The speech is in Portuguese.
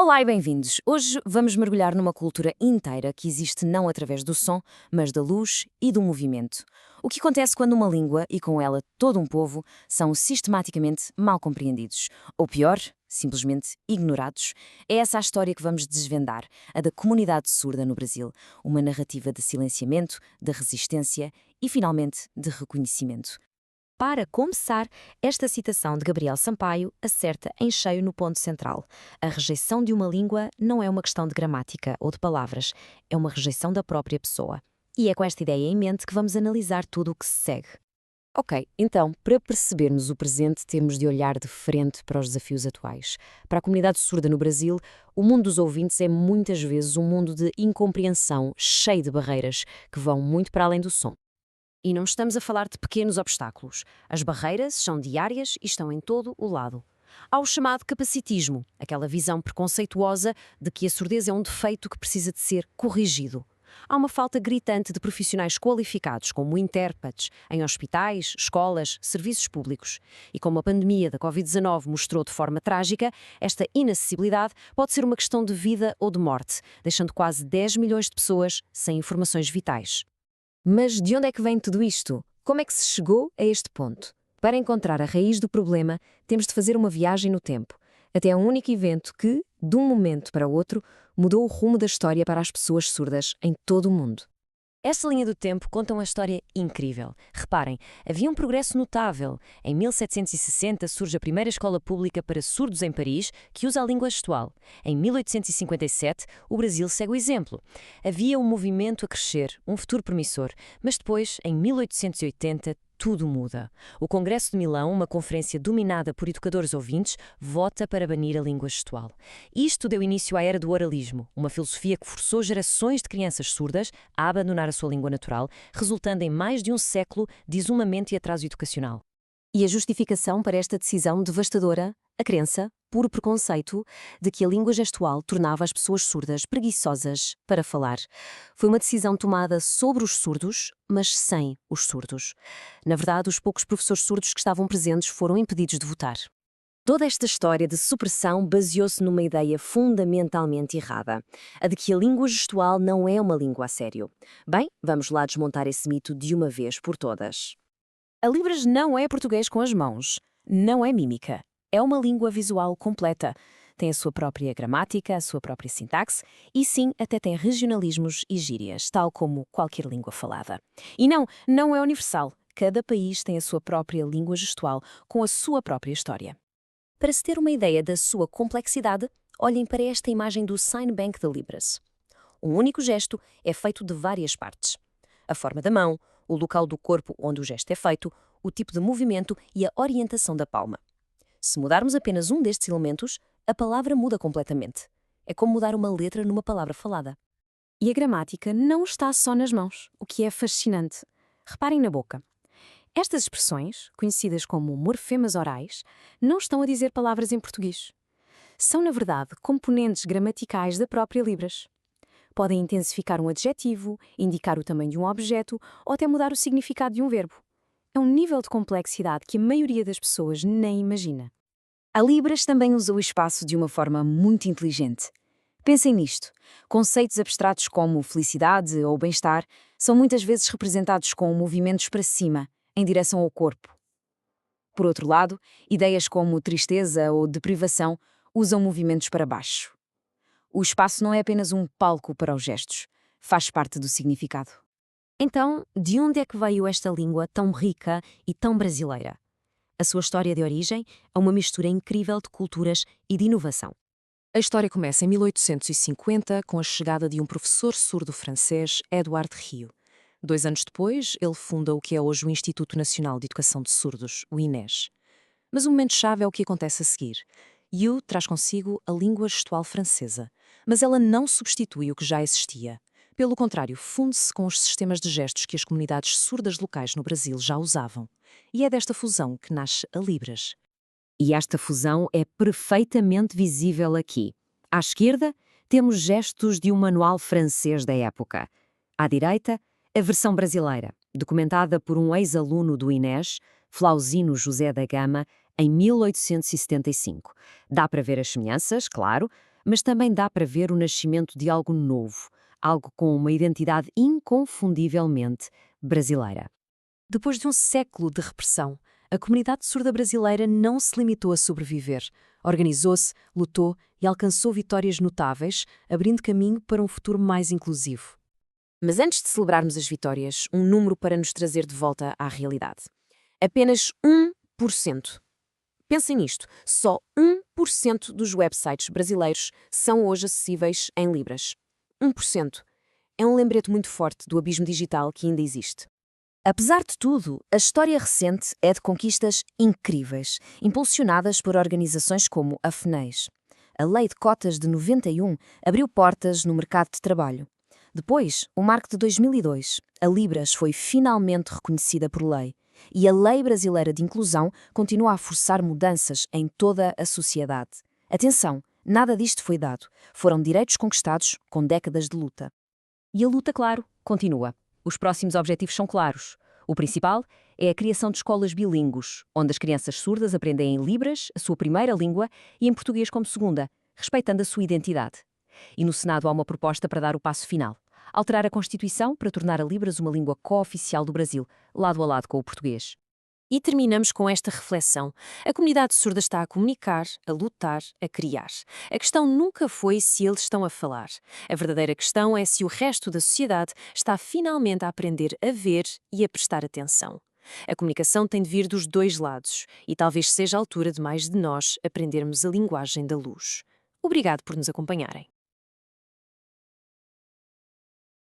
Olá e bem-vindos! Hoje vamos mergulhar numa cultura inteira que existe não através do som, mas da luz e do movimento. O que acontece quando uma língua, e com ela todo um povo, são sistematicamente mal compreendidos? Ou pior, simplesmente ignorados? É essa a história que vamos desvendar, a da comunidade surda no Brasil. Uma narrativa de silenciamento, de resistência e, finalmente, de reconhecimento. Para começar, esta citação de Gabriel Sampaio acerta em cheio no ponto central. A rejeição de uma língua não é uma questão de gramática ou de palavras, é uma rejeição da própria pessoa. E é com esta ideia em mente que vamos analisar tudo o que se segue. Ok, então, para percebermos o presente, temos de olhar de frente para os desafios atuais. Para a comunidade surda no Brasil, o mundo dos ouvintes é muitas vezes um mundo de incompreensão, cheio de barreiras, que vão muito para além do som. E não estamos a falar de pequenos obstáculos. As barreiras são diárias e estão em todo o lado. Há o chamado capacitismo, aquela visão preconceituosa de que a surdez é um defeito que precisa de ser corrigido. Há uma falta gritante de profissionais qualificados, como intérpretes, em hospitais, escolas, serviços públicos. E como a pandemia da Covid-19 mostrou de forma trágica, esta inacessibilidade pode ser uma questão de vida ou de morte, deixando quase 10 milhões de pessoas sem informações vitais. Mas de onde é que vem tudo isto? Como é que se chegou a este ponto? Para encontrar a raiz do problema, temos de fazer uma viagem no tempo, até um único evento que, de um momento para o outro, mudou o rumo da história para as pessoas surdas em todo o mundo. Esta linha do tempo conta uma história incrível. Reparem, havia um progresso notável. Em 1760 surge a primeira escola pública para surdos em Paris, que usa a língua gestual. Em 1857, o Brasil segue o exemplo. Havia um movimento a crescer, um futuro promissor, mas depois, em 1880, tudo muda. O Congresso de Milão, uma conferência dominada por educadores ouvintes, vota para banir a língua gestual. Isto deu início à era do oralismo, uma filosofia que forçou gerações de crianças surdas a abandonar a sua língua natural, resultando em mais de um século de isolamento e atraso educacional. E a justificação para esta decisão devastadora? A crença, puro preconceito, de que a língua gestual tornava as pessoas surdas preguiçosas para falar. Foi uma decisão tomada sobre os surdos, mas sem os surdos. Na verdade, os poucos professores surdos que estavam presentes foram impedidos de votar. Toda esta história de supressão baseou-se numa ideia fundamentalmente errada, a de que a língua gestual não é uma língua a sério. Bem, vamos lá desmontar esse mito de uma vez por todas. A Libras não é português com as mãos, não é mímica. É uma língua visual completa. Tem a sua própria gramática, a sua própria sintaxe e sim, até tem regionalismos e gírias, tal como qualquer língua falada. E não é universal. Cada país tem a sua própria língua gestual, com a sua própria história. Para se ter uma ideia da sua complexidade, olhem para esta imagem do Sign Bank de Libras. Um único gesto é feito de várias partes. A forma da mão, o local do corpo onde o gesto é feito, o tipo de movimento e a orientação da palma. Se mudarmos apenas um destes elementos, a palavra muda completamente. É como mudar uma letra numa palavra falada. E a gramática não está só nas mãos, o que é fascinante. Reparem na boca. Estas expressões, conhecidas como morfemas orais, não estão a dizer palavras em português. São, na verdade, componentes gramaticais da própria Libras. Podem intensificar um adjetivo, indicar o tamanho de um objeto ou até mudar o significado de um verbo. É um nível de complexidade que a maioria das pessoas nem imagina. A Libras também usa o espaço de uma forma muito inteligente. Pensem nisto. Conceitos abstratos como felicidade ou bem-estar são muitas vezes representados com movimentos para cima, em direção ao corpo. Por outro lado, ideias como tristeza ou deprivação usam movimentos para baixo. O espaço não é apenas um palco para os gestos, faz parte do significado. Então, de onde é que veio esta língua tão rica e tão brasileira? A sua história de origem é uma mistura incrível de culturas e de inovação. A história começa em 1850 com a chegada de um professor surdo francês, Édouard Rieu. 2 anos depois, ele funda o que é hoje o Instituto Nacional de Educação de Surdos, o INES. Mas o momento-chave é o que acontece a seguir. Rieu traz consigo a língua gestual francesa, mas ela não substitui o que já existia. Pelo contrário, funde-se com os sistemas de gestos que as comunidades surdas locais no Brasil já usavam. E é desta fusão que nasce a Libras. E esta fusão é perfeitamente visível aqui. À esquerda, temos gestos de um manual francês da época. À direita, a versão brasileira, documentada por um ex-aluno do INES, Flauzino José da Gama, em 1875. Dá para ver as semelhanças, claro, Mas também dá para ver o nascimento de algo novo, algo com uma identidade inconfundivelmente brasileira. Depois de um século de repressão, a comunidade surda brasileira não se limitou a sobreviver. Organizou-se, lutou e alcançou vitórias notáveis, abrindo caminho para um futuro mais inclusivo. Mas antes de celebrarmos as vitórias, um número para nos trazer de volta à realidade. Apenas 1%. Pensem nisto, só 1% dos websites brasileiros são hoje acessíveis em libras. 1%. É um lembrete muito forte do abismo digital que ainda existe. Apesar de tudo, a história recente é de conquistas incríveis, impulsionadas por organizações como a FNES. A Lei de Cotas de 91 abriu portas no mercado de trabalho. Depois, o marco de 2002, a Libras foi finalmente reconhecida por lei. E a Lei Brasileira de Inclusão continua a forçar mudanças em toda a sociedade. Atenção, nada disto foi dado. Foram direitos conquistados com décadas de luta. E a luta, claro, continua. Os próximos objetivos são claros. O principal é a criação de escolas bilíngues, onde as crianças surdas aprendem em Libras, a sua primeira língua, e em português como segunda, respeitando a sua identidade. E no Senado há uma proposta para dar o passo final: alterar a Constituição para tornar a Libras uma língua cooficial do Brasil, lado a lado com o português. E terminamos com esta reflexão. A comunidade surda está a comunicar, a lutar, a criar. A questão nunca foi se eles estão a falar. A verdadeira questão é se o resto da sociedade está finalmente a aprender a ver e a prestar atenção. A comunicação tem de vir dos dois lados e talvez seja a altura de mais de nós aprendermos a linguagem da luz. Obrigado por nos acompanharem.